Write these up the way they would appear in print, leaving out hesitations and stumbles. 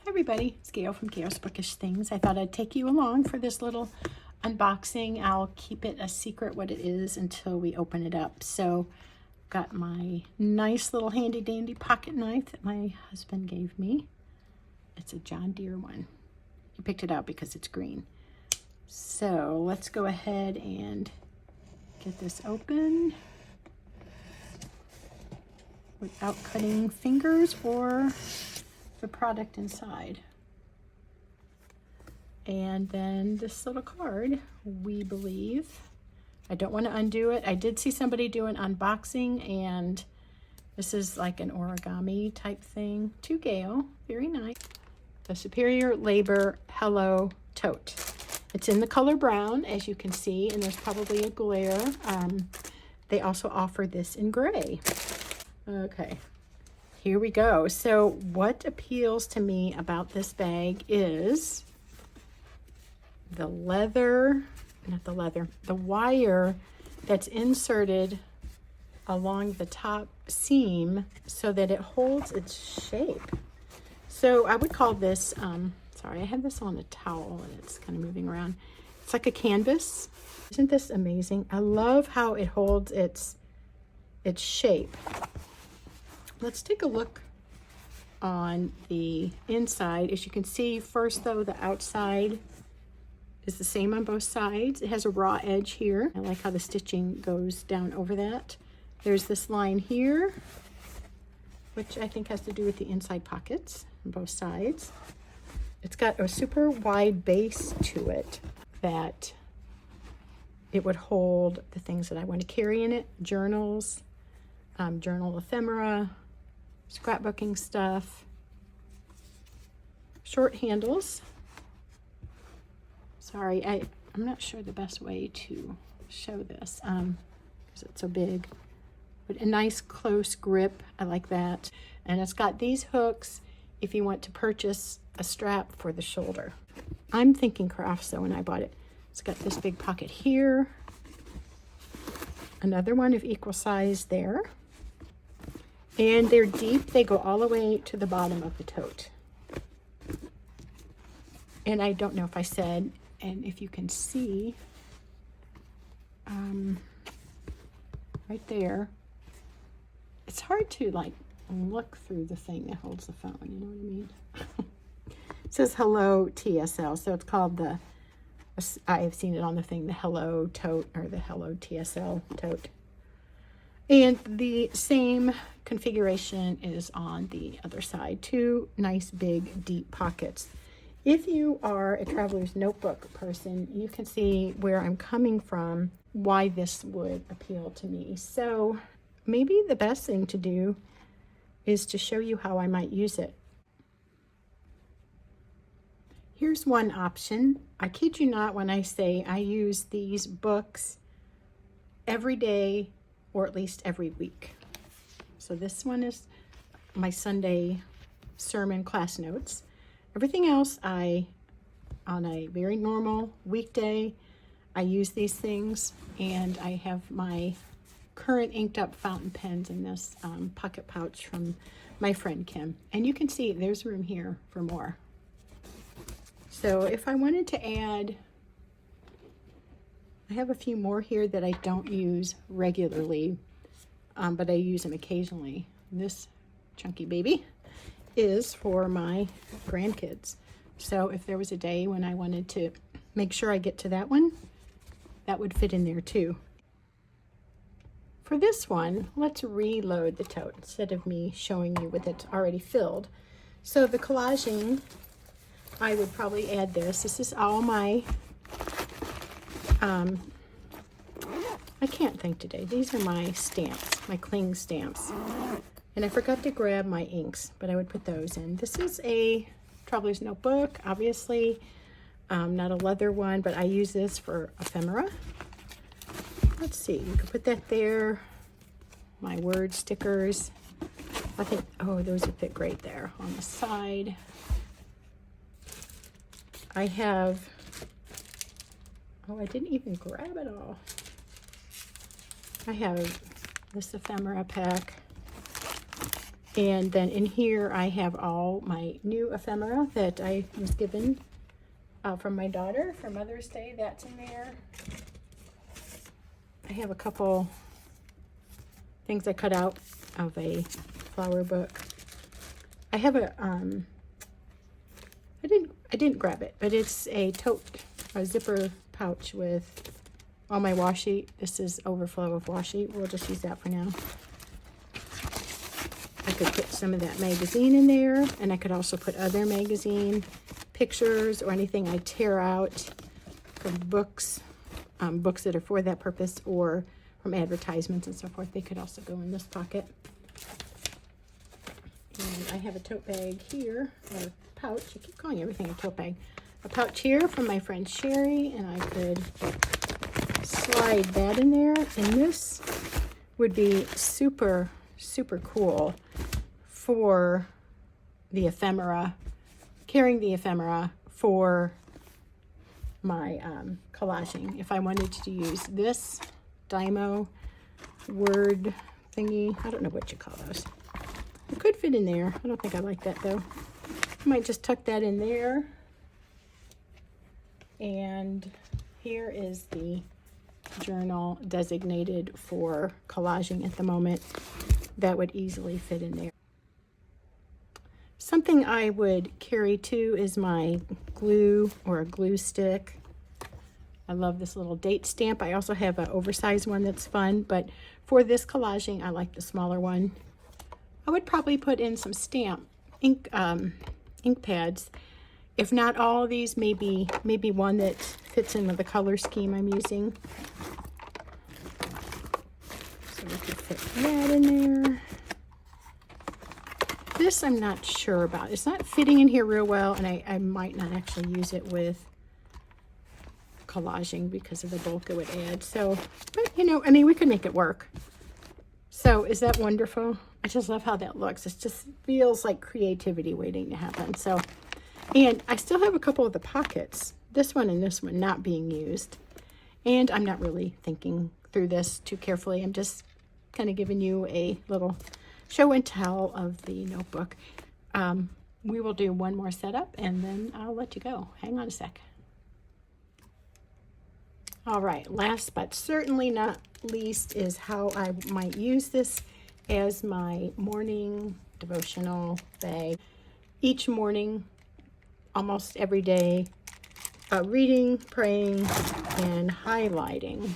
Hi everybody, it's Gail from Gail's Bookish Things. I thought I'd take you along for this little unboxing. I'll keep it a secret what it is until we open it up. So, got my nice little handy dandy pocket knife that my husband gave me. It's a John Deere one. He picked it out because it's green. So, let's go ahead and get this open without cutting fingers or the product inside. And then this little card, we believe. I don't want to undo it. I did see somebody do an unboxing, and this is like an origami type thing. To Gail, very nice. The Superior Labor Hello Tote. It's in the color brown, as you can see, and there's probably a glare. They also offer this in gray. Okay. Here we go. So what appeals to me about this bag is the the wire that's inserted along the top seam so that it holds its shape. So I would call this, sorry, I have this on a towel and it's kind of moving around. It's like a canvas. Isn't this amazing? I love how it holds its shape. Let's take a look on the inside. As you can see, first though, the outside is the same on both sides. It has a raw edge here. I like how the stitching goes down over that. There's this line here, which I think has to do with the inside pockets on both sides. It's got a super wide base to it that it would hold the things that I want to carry in it. Journals, journal ephemera, scrapbooking stuff, short handles. Sorry, I'm not sure the best way to show this because it's so big, but a nice close grip. I like that. And it's got these hooks if you want to purchase a strap for the shoulder. I'm thinking craft sew when I bought it. It's got this big pocket here, another one of equal size there. And they're deep. They go all the way to the bottom of the tote. And I don't know if I said, and if you can see, right there, it's hard to like look through the thing that holds the phone, you know what I mean? It says Hello TSL, so it's called the, I've seen it on the thing, the Hello Tote, or the Hello TSL Tote. And the same configuration is on the other side. Two nice big deep pockets. If you are a traveler's notebook person, you can see where I'm coming from, why this would appeal to me. So maybe the best thing to do is to show you how I might use it. Here's one option. I kid you not when I say I use these books every day or at least every week. So this one is my Sunday sermon class notes. Everything else, on a very normal weekday, I use these things, and I have my current inked up fountain pens in this pocket pouch from my friend Kim. And you can see there's room here for more. So if I wanted to add, I have a few more here that I don't use regularly, but I use them occasionally. This chunky baby is for my grandkids. So if there was a day when I wanted to make sure I get to that one, that would fit in there too. For this one, let's reload the tote instead of me showing you with it already filled. So the collaging, I would probably add this. This is all my I can't think today. These are my stamps, my cling stamps. And I forgot to grab my inks, but I would put those in. This is a traveler's notebook, obviously. Not a leather one, but I use this for ephemera. Let's see, you can put that there. My word stickers. I think, oh, those would fit great there on the side. I have, oh, I didn't even grab it all. I have this ephemera pack. And then in here I have all my new ephemera that I was given from my daughter for Mother's Day. That's in there. I have a couple things I cut out of a flower book. I have a I didn't grab it, but it's a zipper pouch with all my washi. This is overflow of washi. We'll just use that for now. I could put some of that magazine in there, and I could also put other magazine pictures or anything I tear out from books, books that are for that purpose, or from advertisements and so forth. They could also go in this pocket. And I have a tote bag here, or pouch. I keep calling everything a tote bag. A pouch here from my friend Sherry, and I could slide that in there. And this would be super, super cool for the ephemera, carrying the ephemera for my collaging. If I wanted to use this Dymo word thingy, I don't know what you call those. It could fit in there. I don't think I like that though. I might just tuck that in there. And here is the journal designated for collaging at the moment. That would easily fit in there. Something I would carry too is my glue or a glue stick. I love this little date stamp. I also have an oversized one that's fun, but for this collaging, I like the smaller one. I would probably put in some ink pads. If not all of these, maybe one that fits in with the color scheme I'm using. So we could fit that in there. This I'm not sure about. It's not fitting in here real well, and I might not actually use it with collaging because of the bulk it would add. So, but you know, I mean, we could make it work. So is that wonderful? I just love how that looks. It just feels like creativity waiting to happen. So, and I still have a couple of the pockets, this one and this one, not being used. And I'm not really thinking through this too carefully. I'm just kind of giving you a little show and tell of the notebook. We will do one more setup and then I'll let you go. Hang on a sec. All right, last but certainly not least is how I might use this as my morning devotional bag. Each morning, almost every day, reading, praying, and highlighting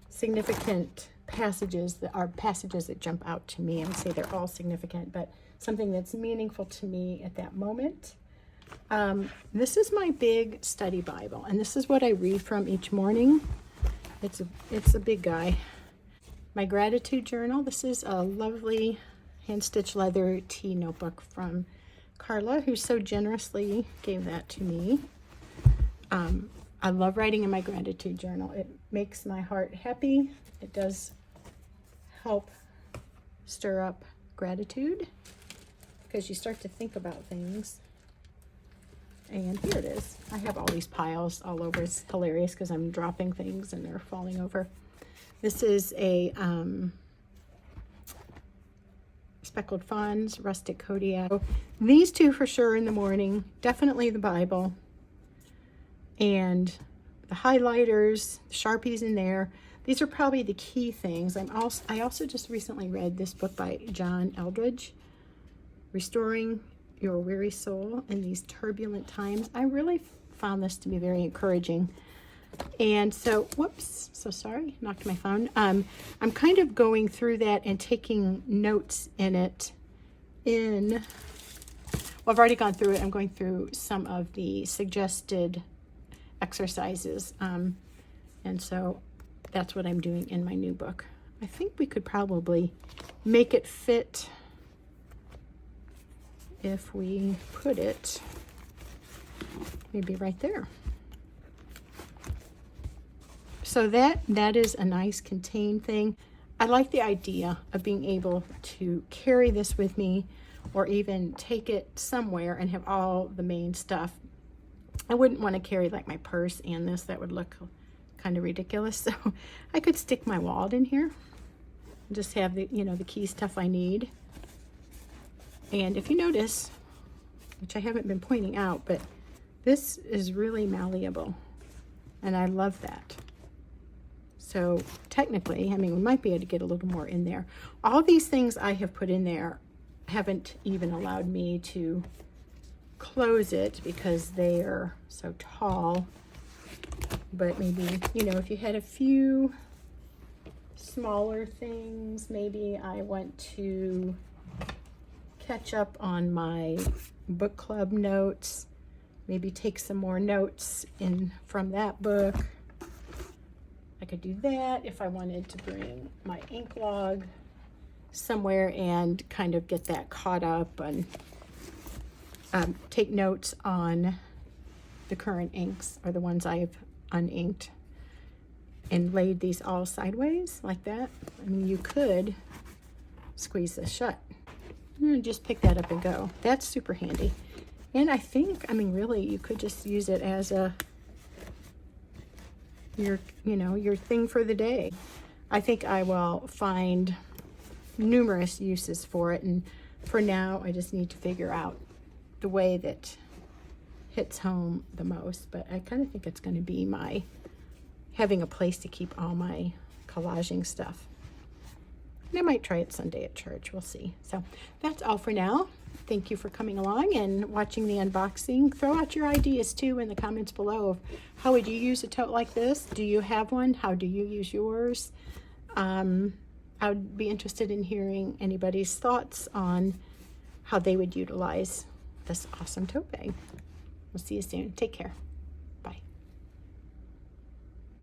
significant passages that are passages that jump out to me. I would say they're all significant, but something that's meaningful to me at that moment. This is my big study Bible, and this is what I read from each morning. It's a big guy. My gratitude journal. This is a lovely hand-stitched leather tea notebook from Carla, who so generously gave that to me. I love writing in my gratitude journal. It makes my heart happy. It does help stir up gratitude because you start to think about things. And here it is. I have all these piles all over. It's hilarious because I'm dropping things and they're falling over. This is a Speckled Fawns, Rustic Kodiak. These two for sure in the morning. Definitely the Bible. And the highlighters, the Sharpies in there. These are probably the key things. I also just recently read this book by John Eldredge, Restoring Your Weary Soul in These Turbulent Times. I really found this to be very encouraging. And so, whoops, so sorry, knocked my phone. I'm kind of going through that and taking notes in it well, I've already gone through it. I'm going through some of the suggested exercises. And so that's what I'm doing in my new book. I think we could probably make it fit if we put it maybe right there. So that is a nice contained thing. I like the idea of being able to carry this with me or even take it somewhere and have all the main stuff. I wouldn't want to carry like my purse and this. That would look kind of ridiculous. So I could stick my wallet in here and just have the, the key stuff I need. And if you notice, which I haven't been pointing out, but this is really malleable, and I love that. So technically, I mean, we might be able to get a little more in there. All these things I have put in there haven't even allowed me to close it because they are so tall. But maybe, you know, if you had a few smaller things, maybe I want to catch up on my book club notes, maybe take some more notes in from that book. I could do that if I wanted to bring my ink log somewhere and kind of get that caught up and take notes on the current inks or the ones I've uninked and laid these all sideways like that. I mean, you could squeeze this shut and just pick that up and go. That's super handy. And I think, I mean, really, you could just use it as your thing for the day. I think I will find numerous uses for it, and for now I just need to figure out the way that hits home the most. But I kind of think it's going to be my having a place to keep all my collaging stuff. And I might try it Sunday at church. We'll see. So that's all for now. Thank you for coming along and watching the unboxing. Throw out your ideas too in the comments below of how would you use a tote like this? Do you have one? How do you use yours? I would be interested in hearing anybody's thoughts on how they would utilize this awesome tote bag. We'll see you soon. Take care.